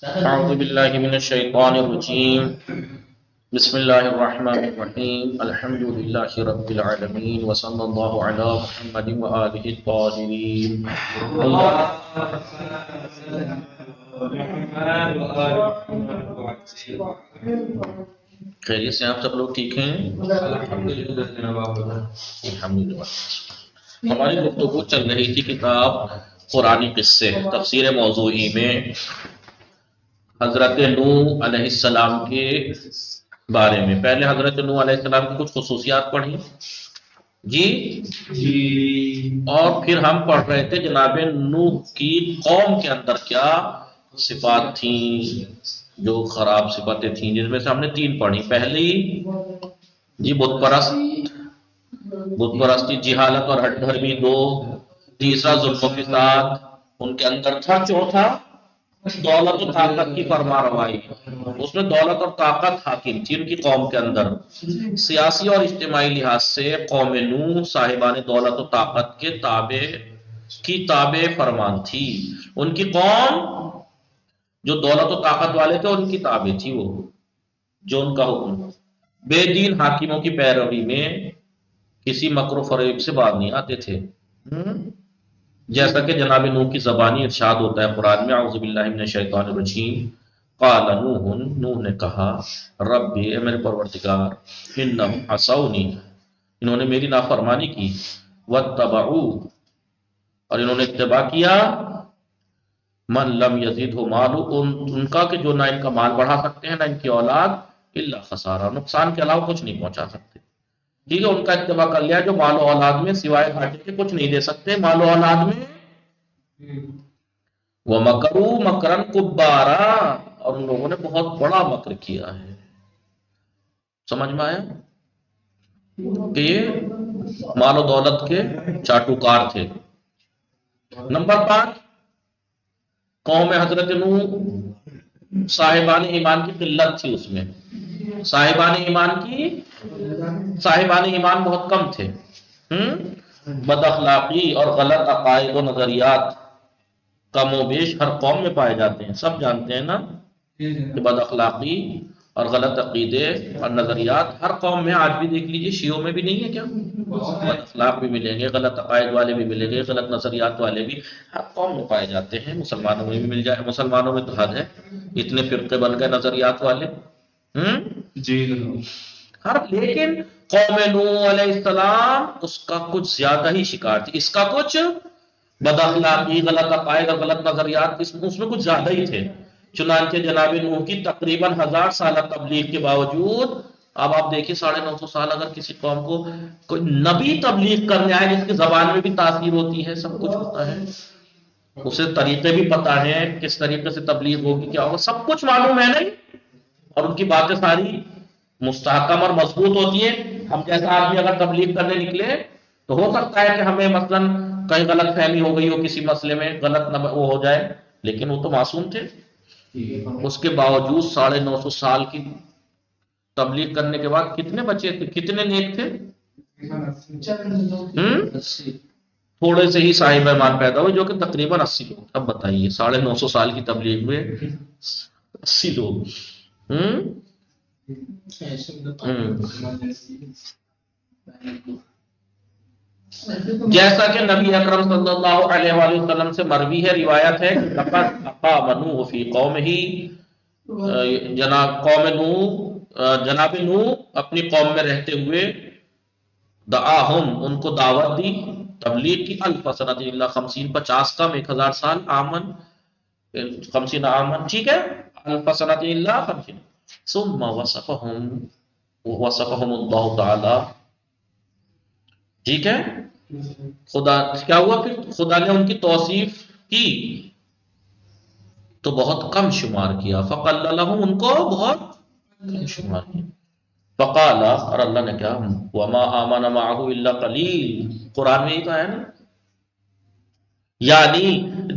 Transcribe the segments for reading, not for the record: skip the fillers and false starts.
أعوذ بالله من الشيطان الرجيم بسم الله الرحمن الرحيم الحمد لله رب العالمين وصلى الله على محمد وآله الطاهرين اللہ خیریت سے آپ سب لوگ ٹھیک ہیں؟ الحمدللہ۔ ہماری گفتگو چل رہی تھی کتاب قرآنی قصے تفسیر موضوعی میں حضرت نوح علیہ السلام کے بارے میں۔ پہلے حضرت نوح علیہ السلام کی کچھ خصوصیات پڑھی جی، اور پھر ہم پڑھ رہے تھے جناب نوح کی قوم کے اندر کیا صفات تھیں، جو خراب صفاتیں تھیں، جس میں سے ہم نے 3 پڑھی۔ پہلی جی بت پرستی، جہالت اور ہٹ دھرمی 2، تیسرا ظلم و فساد ان کے اندر تھا، چوتھا دولت و طاقت کی فرما روائی، اس میں دولت اور طاقت حاکم تھی ان کی قوم کے اندر۔ سیاسی اور اجتماعی لحاظ سے قوم نوح صاحبان دولت و طاقت کے تابع فرمان تھی۔ ان کی قوم جو دولت و طاقت والے تھے ان کی تابع تھی، وہ جو ان کا حکم، بے دین حاکموں کی پیروی میں کسی مکر و فریب سے باز نہیں آتے تھے، جیسا کہ جناب نوح کی زبانی ارشاد ہوتا ہے قرآن میں، اعوذ باللہ من الشیطان الرجیم، قال نوح نے کہا، ربی اے میرے پروردگار، انہم عصونی انہوں نے میری نافرمانی کی، واتبعوا اور انہوں نے اتباع کیا، من لم یزدہ مالہ ان کا کہ جو نہ ان کا مال بڑھا سکتے ہیں نہ ان کی اولاد، الا خسارہ نقصان کے علاوہ کچھ نہیں پہنچا سکتے۔ ٹھیک ہے، ان کا اتباع کر لیا جو مال و اولاد میں سوائے گھاٹے کے کچھ نہیں دے سکتے، مال و اولاد میں۔ وَمَكَرُوا مَكْرًا كُبَّارًا اور ان لوگوں نے بہت بڑا مکر کیا ہے۔ سمجھ میں آیا کہ یہ مال و دولت کے چاٹوکار تھے۔ نمبر 5، قوم حضرت نوح صاحبان ایمان کی قلت تھی، اس میں صاحبان ایمان بہت کم تھے۔ بد اخلاقی اور غلط عقائد و نظریات کم و بیش ہر قوم میں پائے جاتے ہیں، سب جانتے ہیں نا کہ بد اخلاقی اور غلط عقیدے اور نظریات ہر قوم میں، آج بھی دیکھ لیجئے شیعوں میں بھی نہیں ہے کیا؟ بد اخلاق بھی ملیں گے، غلط عقائد والے بھی ملیں گے، غلط نظریات والے بھی ہر قوم میں پائے جاتے ہیں، مسلمانوں میں بھی مل جائے، مسلمانوں میں تو حد ہے، اتنے فرقے بن گئے نظریات والے جی۔ لیکن قوم نوح علیہ السلام اس کا کچھ زیادہ ہی شکار تھی، اس کا کچھ بد اخلاقی، غلط عقائد اور غلط نظریات اس میں کچھ زیادہ ہی تھے۔ چنانچہ جناب نوح کی تقریباً 1000 سالہ تبلیغ کے باوجود، اب آپ دیکھیے 950 سال اگر کسی قوم کو کوئی نبی تبلیغ کرنے آئے جس کی زبان میں بھی تاثیر ہوتی ہے، سب کچھ ہوتا ہے، اسے طریقے بھی پتہ ہیں کس طریقے سے تبلیغ ہوگی، کیا ہوگا، سب کچھ معلوم ہے نہیں، اور ان کی باتیں ساری مستحکم اور مضبوط ہوتی ہیں۔ ہم جیسا آدمی اگر تبلیغ کرنے نکلے تو ہو سکتا ہے کہ ہمیں مثلا کہیں غلط فہمی ہو گئی ہو کسی مسئلے میں، غلط وہ ہو جائے، لیکن وہ تو معصوم تھے۔ اس کے باوجود 950 سال کی تبلیغ کرنے کے بعد کتنے بچے تھے، کتنے نیک تھے؟ تھوڑے سے ہی صاحب ایمان پیدا ہوئے جو کہ تقریباً 80 لوگ۔ اب بتائیے 950 سال کی تبلیغ میں 80 لوگ۔ جیسا کہ نبی اکرم صلی اللہ علیہ وآلہ وسلم سے مروی ہے، روایت ہے کہ لقد اقام نوح فی قومہ، جناب نوح اپنی قوم میں رہتے ہوئے دعاہم ان کو دعوت دی، تبلیغ کی، الف سنۃ الا 50 کم 1000 سال، آمن 50 آمن، ٹھیک ہے، الف سنۃ الا 50، ثم وصفهم اللہ تعالی، ٹھیک ہے، خدا کیا ہوا پھر، خدا نے ان کی توصیف کی تو بہت کم شمار کیا، فقللہم ان کو بہت کم شمار کیا، فقال اور اللہ نے کہا، وما آمن معه الا قلیل، قرآن میں ہی تو ہے نا، یعنی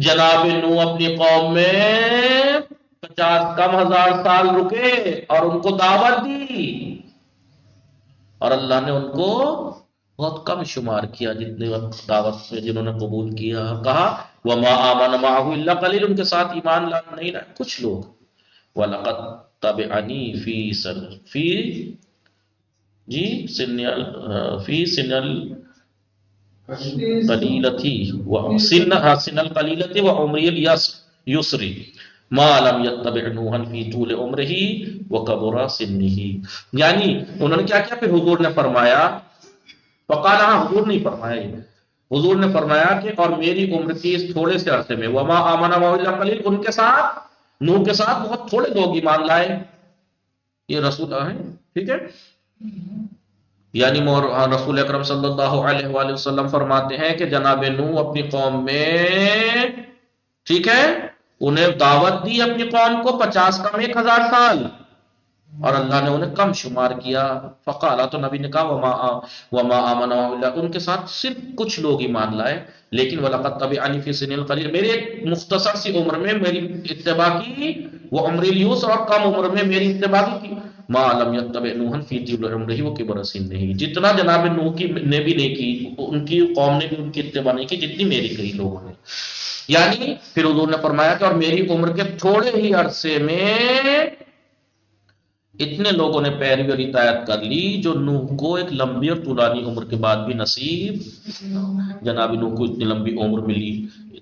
جناب نوح اپنی قوم میں 50 کم 1000 سال رکے اور ان کو دعوت دی، اور اللہ نے ان کو بہت کم شمار کیا جتنے وقت دعوت میں جنہوں نے قبول کیا، کہا وما آمن معه الا قلیل، ان کے ساتھ ایمان لانا نہیں رہا کچھ لوگ، وَلَقَدْ تَبِعَنِي فِي سِنِّ القلیلتی سن القلیلتی وعمری الیسری ما لم یتبع نوحا فی طول عمرہ وکبر سنہ. یعنی انہوں نے کیا کیا؟ پھر حضور نے فرمایا، فقال، ہاں حضور نہیں فرمایا، حضور نے فرمایا کہ اور میری عمر کی اس تھوڑے سے عرصے میں وما آمن معه الا قلیل، ان کے ساتھ، نوح کے ساتھ بہت تھوڑے لوگ ایمان لائے. یہ رسول ہیں، ٹھیک ہے. یعنی رسول اکرم صلی اللہ علیہ وآلہ وسلم فرماتے ہیں کہ جناب نوح اپنی قوم میں، ٹھیک ہے، انہیں دعوت دی اپنی قوم کو 50 کم 1000 سال، اور اللہ نے انہیں کم شمار کیا. فقالا، تو نبی نے کہا وما آمن الا، ان کے ساتھ صرف کچھ لوگ ایمان لائے. لیکن وَلَقَدْ تَبِعَنِي فِي سِنِّ الْقَلِيلِ، میرے ایک مختصر سی عمر میں میری اتباع کی، وہ عمر الیسر، اور کم عمر میں میری اتباع کی. ما لم يتبع نوحا فی طول عمرہ وکبر سنہ، جتنا جناب نوح کی نے بھی نہیں کی، ان کی قوم نے بھی ان کی اتباع نہیں کی جتنی میری کئی لوگوں نے. یعنی پھر حضور نے فرمایا کہ اور میری عمر کے تھوڑے ہی عرصے میں اتنے لوگوں نے پیروی اور اطاعت کر لی جو نوح کو ایک لمبی اور طولانی عمر کے بعد بھی نصیب. جناب نوح کو اتنی لمبی عمر ملی،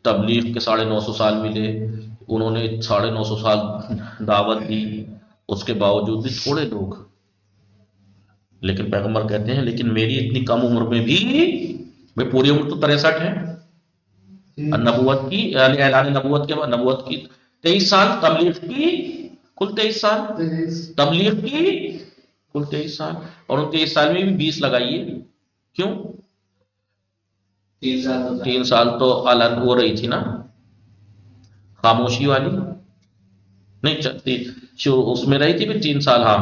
تبلیغ کے 950 سال ملے، انہوں نے 950 سال دعوت دی، اس کے باوجود بھی تھوڑے لوگ. لیکن پیغمبر کہتے ہیں لیکن میری اتنی کم عمر میں بھی، میں پوری عمر تو 63 ہے نبوت کی، یعنی اعلان نبوت کے بعد، نبوت کی 23 سال، تبلیغ کی کل 23 سال، تبلیغ کی کل 23 سال، اور ان 23 سال میں بھی 20 لگائیے. کیوں؟ 3 سال تو اعلان ہو رہی تھی نا، خاموشی والی نہیں چلتی، اس میں رہی تھی، پھر 3 سال. ہاں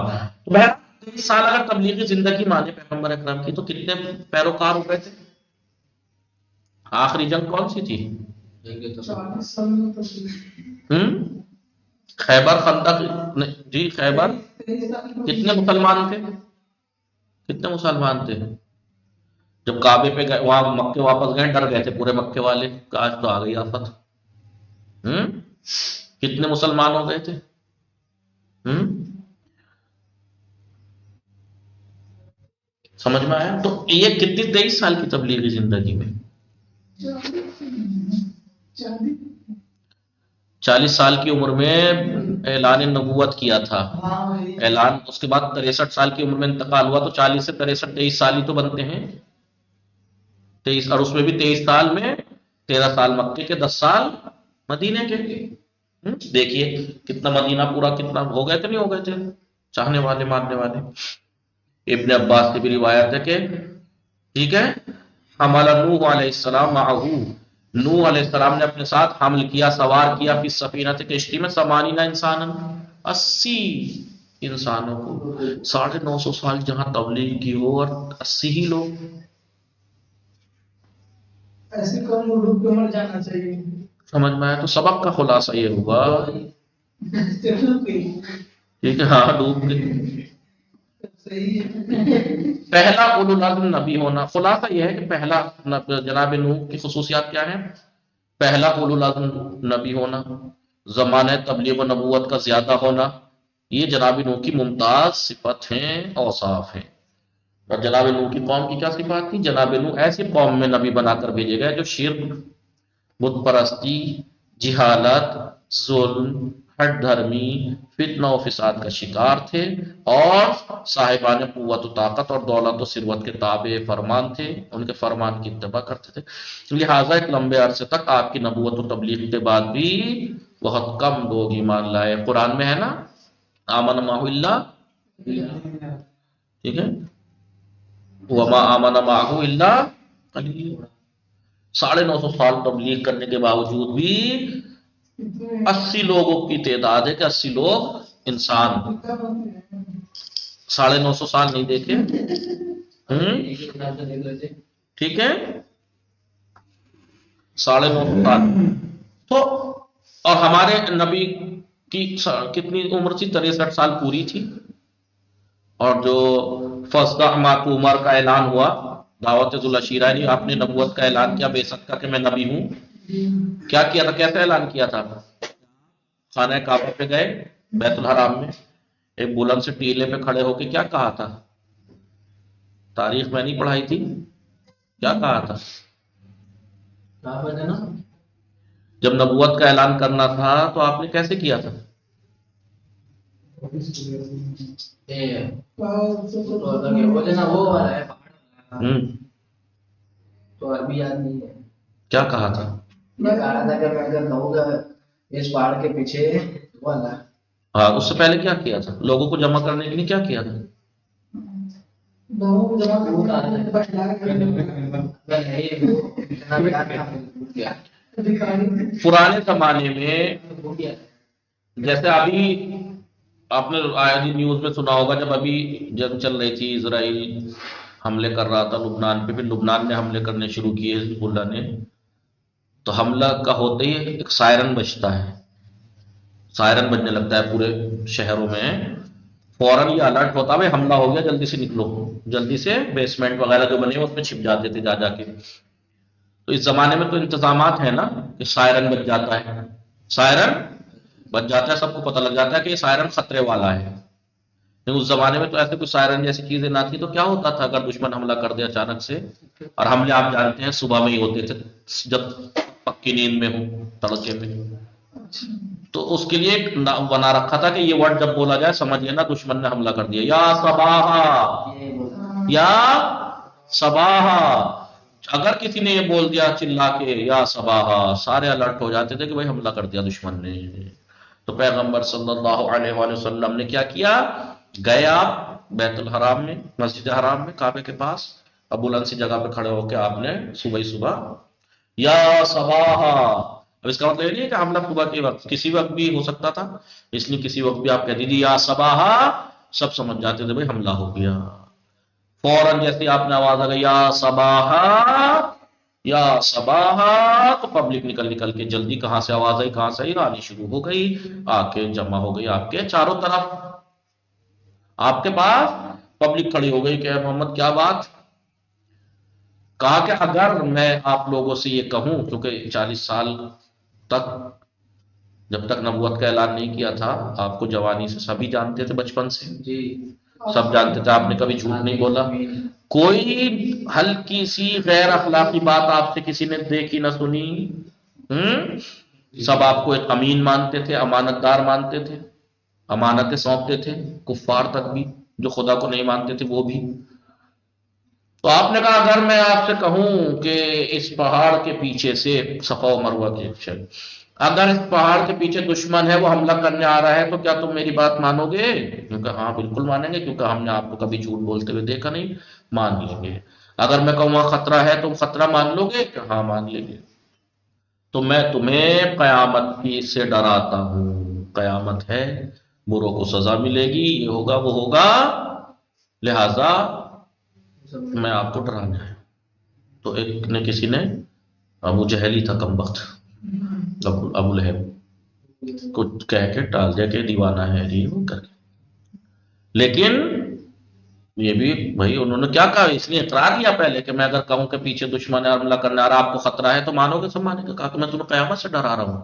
تو بہر 23 سال اگر تبلیغی زندگی مانے پیغمبر اکرم کی، تو کتنے پیروکار ہو گئے تھے؟ آخری جنگ کون سی تھی؟ خیبر خندق، جی خیبر. کتنے مسلمان تھے؟ کتنے مسلمان تھے؟ جب کعبے پہ گئے، وہاں مکے واپس گئے، ڈر گئے تھے پورے مکے والے کہ آج تو آ گئی آفت. کتنے مسلمان ہو گئے تھے؟ سمجھ میں آیا؟ تو یہ کتنی 23 سال کی تبلیغی زندگی میں 40 سال کی عمر میں اعلان نبوت کیا تھا، اعلان، اس کے بعد 63 سال کی عمر میں انتقال ہوا، تو 40 سے 63 23 سال ہی تو بنتے ہیں. 23، اور اس میں بھی 23 سال میں 13 سال مکے کے، 10 سال مدینے کے. دیکھیے کتنا مدینہ پورا کتنا ہو گئے تھے، نہیں ہو گئے تھے چاہنے والے ماننے والے. ابن عباس سے بھی روایت ہے کہ، ٹھیک ہے، حمل نوح علیہ السلام معہ، نوح علیہ السلام نے اپنے ساتھ حمل کیا، سوار کیا، فی السفینہ کشتی میں، 80 انسانا، 80 انسانوں کو. 950 سال جہاں تبلیغ کی ہو اور 80 ہی لوگ. ایسے کم ڈوب کے مر جانا چاہیے. سمجھ میں آیا؟ تو سبق کا خلاصہ یہ ہوا، ٹھیک ہے، ہاں ڈوب کے. پہلا اولو العزم نبی ہونا. خلاصہ یہ ہے کہ پہلا جناب نوح کی خصوصیات کیا ہیں؟ پہلا اولو العزم نبی ہونا، زمانہ تبلیغ و نبوت کا زیادہ ہونا، یہ جناب نوح کی ممتاز صفت ہیں، اوصاف ہیں. اور جناب نوح کی قوم کی کیا صفات تھی؟ جناب نوح ایسی قوم میں نبی بنا کر بھیجے گئے جو شرک، بت پرستی، جہالت، ظلم، ہٹ دھرمی، فتنہ و فساد کا شکار تھے، اور صاحبان قوت و طاقت اور دولت و ثروت کے تابع فرمان تھے، ان کے فرمان کی اتباع کرتے تھے. لہٰذا ایک لمبے عرصے تک آپ کی نبوت و تبلیغ کے بعد بھی بہت کم لوگ ایمان لائے. قرآن میں ہے نا، آمن معہ الا، ٹھیک ہے، وما آمن معہ الا قلیل. 950 سال تبلیغ کرنے کے باوجود بھی 80 لوگوں کی تعداد ہے کہ 80 لوگ انسان 950 سال نہیں دیکھے. ٹھیک ہے، 950 سال. تو اور ہمارے نبی کی کتنی عمر تھی؟ 63 سال پوری تھی. اور جو فصدع ما تؤمر کا اعلان ہوا، دعوت ذوالعشیرہ، یعنی آپ نے نبوت کا اعلان کیا بے شک کا کہ میں نبی ہوں. کیا کیا تھا؟ کیسے اعلان کیا تھا؟ خانہ کعبہ پہ گئے، بیت الحرام میں ایک بلند سے ٹیلے پہ کھڑے ہو کے کیا کہا تھا؟ تاریخ میں نہیں پڑھائی تھی؟ کیا کہا تھا جب نبوت کا اعلان کرنا تھا تو آپ نے کیسے کیا تھا؟ تو ابھی یاد نہیں ہے کیا کہا تھا؟ میں کہا تھا کہ میں اگر کہوں گا اس پہاڑ کے پیچھے والا ہاں، اس سے پہلے کیا کیا تھا؟ لوگوں کو جمع کرنے کے لیے کیا کیا تھا؟ پرانے زمانے میں جیسے ابھی آپ نے آئے نیوز میں سنا ہوگا، جب ابھی جنگ چل رہی تھی، اسرائیل حملے کر رہا تھا لبنان پہ، پھر لبنان نے حملے کرنے شروع کیے حزب اللہ نے، تو حملہ کا ہوتے ہی ایک سائرن بجتا ہے، سائرن بجنے لگتا ہے پورے شہروں میں، فوراً یہ الرٹ ہوتا ہے بھائی حملہ ہو گیا، جلدی سے نکلو، جلدی سے بیسمنٹ وغیرہ جو بنے ہیں اس میں چھپ جاتے تھے جا کے۔ تو اس زمانے میں تو انتظامات ہیں نا کہ سائرن بج جاتا ہے، سائرن بج جاتا ہے، سب کو پتہ لگ جاتا ہے کہ یہ سائرن خطرے والا ہے۔ لیکن اس زمانے میں تو ایسے کوئی سائرن جیسی چیزیں نہ تھی، تو کیا ہوتا تھا اگر دشمن حملہ کر دے اچانک سے، اور حملے آپ جانتے ہیں صبح میں ہی ہوتے تھے جب پکی نیند میں ہوں، تڑکے میں، تو اس کے لیے ایک بنا رکھا تھا کہ یہ ورڈ جب بولا جائے سمجھ لینا دشمن نے حملہ کر دیا، یا صباحا، یا صباحا۔ اگر کسی نے یہ بول دیا چلا کے یا صباحا، سارے الرٹ ہو جاتے تھے کہ بھائی حملہ کر دیا دشمن نے۔ تو پیغمبر صلی اللہ علیہ وآلہ وسلم نے کیا کیا؟ گئے آپ بیت الحرام میں، مسجد حرام میں، کعبے کے پاس، ابو بلند سی جگہ پہ کھڑے ہو کے آپ نے صبح ہی صبح یا صباحا، اب اس کا مطلب یہ نہیں ہے کہ حملہ صبح کے وقت، کسی وقت بھی ہو سکتا تھا، اس لیے کسی وقت بھی آپ کہہ دیجیے یا صباحا، سب سمجھ جاتے تھے بھائی حملہ ہو گیا۔ فوراً جیسے آپ نے آواز آ گئی یا صباحا، یا صباحا، تو پبلک نکل کے جلدی کہاں سے آواز آئی، کہاں سے آنی شروع ہو گئی، آ کے جمع ہو گئی آپ کے چاروں طرف، آپ کے پاس پبلک کھڑی ہو گئی کہ اے محمد کیا بات؟ کہا کہ اگر میں آپ لوگوں سے یہ کہوں، کیونکہ 40 سال تک جب تک نبوت کا اعلان نہیں کیا تھا، آپ کو جوانی سے سبھی جانتے تھے، بچپن سے سب جانتے تھے، آپ نے کبھی جھوٹ نہیں بولا، کوئی ہلکی سی غیر اخلاقی بات آپ سے کسی نے دیکھی نہ سنی، سب آپ کو ایک امین مانتے تھے، امانت دار مانتے تھے، امانتیں سونپتے تھے، کفار تک بھی، جو خدا کو نہیں مانتے تھے وہ بھی۔ تو آپ نے کہا اگر میں آپ سے کہوں کہ اس پہاڑ کے پیچھے سے، صفا و مروہ کے پیچھے، اگر اس پہاڑ کے پیچھے دشمن ہے، وہ حملہ کرنے آ رہا ہے، تو کیا تم میری بات مانو گے؟ کیونکہ ہاں بالکل مانیں گے، کیونکہ ہم نے آپ کو کبھی جھوٹ بولتے ہوئے دیکھا نہیں، مان لیں گے۔ اگر میں کہوں وہاں خطرہ ہے، تم خطرہ مان لو گے کہ ہاں مان لیں گے؟ تو میں تمہیں قیامت کی سے ڈراتا ہوں، قیامت ہے، بروں کو سزا ملے گی، یہ ہوگا وہ ہوگا، لہذا میں آپ کو ڈرانا ہے۔ تو ایک نے کسی نے، ابو جہل ہی تھا کم بخت، ابو لہب، کچھ کہہ کے ٹال دیا کہ دیوانہ ہے یہ وہ کر کے، لیکن یہ بھی بھائی انہوں نے کیا کہا، اس لیے اقرار کیا پہلے کہ میں اگر کہوں کہ پیچھے دشمن ہے اور حملہ کرنے آ رہا، آپ کو خطرہ ہے تو مانو گے؟ سب مانیں گے۔ کہا کہ میں تمہیں قیامت سے ڈرا رہا ہوں۔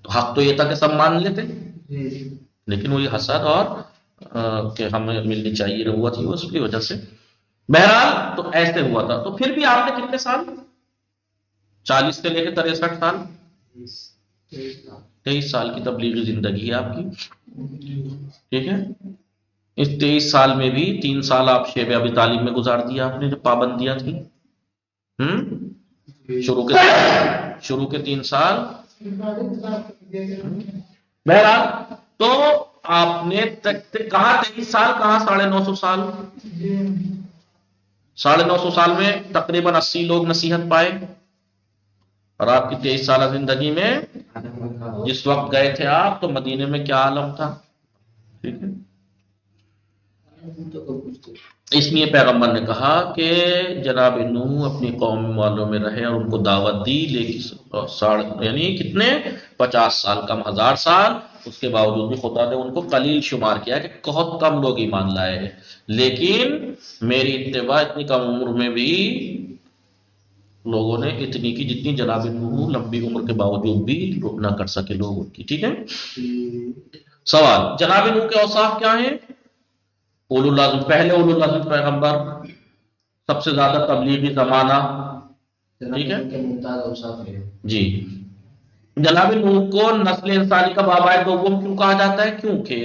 تو حق تو یہ تھا کہ سب مان لیتے، لیکن وہی حسد اور کہ ہمیں ملنی چاہیے ہوا تھی، اس کی وجہ سے بہرحال تو ایسے ہوا تھا۔ تو پھر بھی آپ نے کتنے سال، 40 سے لے کے 63 سال، 23 سال کی تبلیغی زندگی ہے آپ کی، ٹھیک ہے؟ اس 23 سال میں بھی 3 سال آپ شیب ابی طالب میں گزار دیا آپ نے، جو پابندیاں تھیں، شروع کے 3 سال، بہرحال تو آپ نے کہاں 23 سال، کہاں 950 سال، 950 سال میں تقریباً 80 لوگ نصیحت پائے، اور آپ کی 23 سالہ زندگی میں جس وقت گئے تھے آپ تو مدینے میں کیا عالم تھا، ٹھیک ہے؟ اس لیے پیغمبر نے کہا کہ جناب نوح اپنی قوم والوں میں رہے اور ان کو دعوت دی، لیکن یعنی کتنے 50 سال، کم 1000 سال، اس کے باوجود بھی خدا نے ان کو قلیل شمار کیا کہ بہت کم لوگ ایمان لائے ہیں، لیکن میری اتباع اتنی کم عمر میں بھی لوگوں نے اتنی کی جتنی جناب نوح لمبی عمر کے باوجود بھی نہ کر سکے لوگ ان کی. ٹھیک ہے. سوال، جناب نوح کے اوصاف کیا ہیں؟ اولو العزم، پہلے اولو العزم پیغمبر، سب سے زیادہ تبلیغی زمانہ. ٹھیک ہے ممتاز اوصاف ہے. جی. جناب نوح کو نسل انسانی کا بابائے دوم کیوں کہا جاتا ہے؟ کیونکہ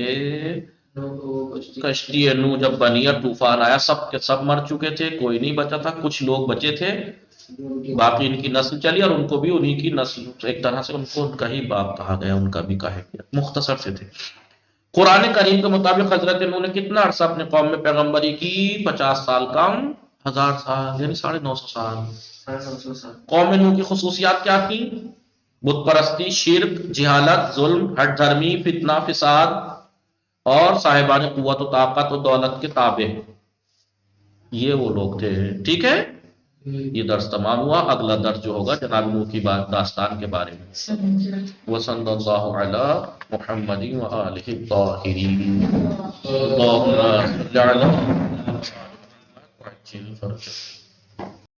کشتی نوح جب بنی اور طوفان آیا، سب کے سب مر چکے تھے، کوئی نہیں بچا تھا، کچھ لوگ بچے تھے، باقی ان کی نسل چلی اور ان کو بھی انہی کی نسل، ایک طرح سے ان کو ان کا ہی باپ کہا گیا، ان کا بھی کہا گیا، مختصر سے تھے. قرآن کریم کے مطابق حضرت نوح نے کتنا عرصہ اپنے قوم میں پیغمبری کی؟ 50 سال کم 1000 سال، یعنی 950 سال. قوم نوح کی خصوصیات کیا تھی؟ بت پرستی، شرک، جہالت، ظلم، ہٹ دھرمی، فتنہ، فساد اور صاحبان قوت و طاقت و دولت کے تابع، یہ وہ لوگ تھے. ٹھیک ہے. یہ درس تمام ہوا. اگلا درس جو ہوگا جناب نوح کی داستان کے بارے میں. وصلی اللہ علی محمد وآلہ الطاہرین. اللہم صل علی محمد وعجل فرجہ.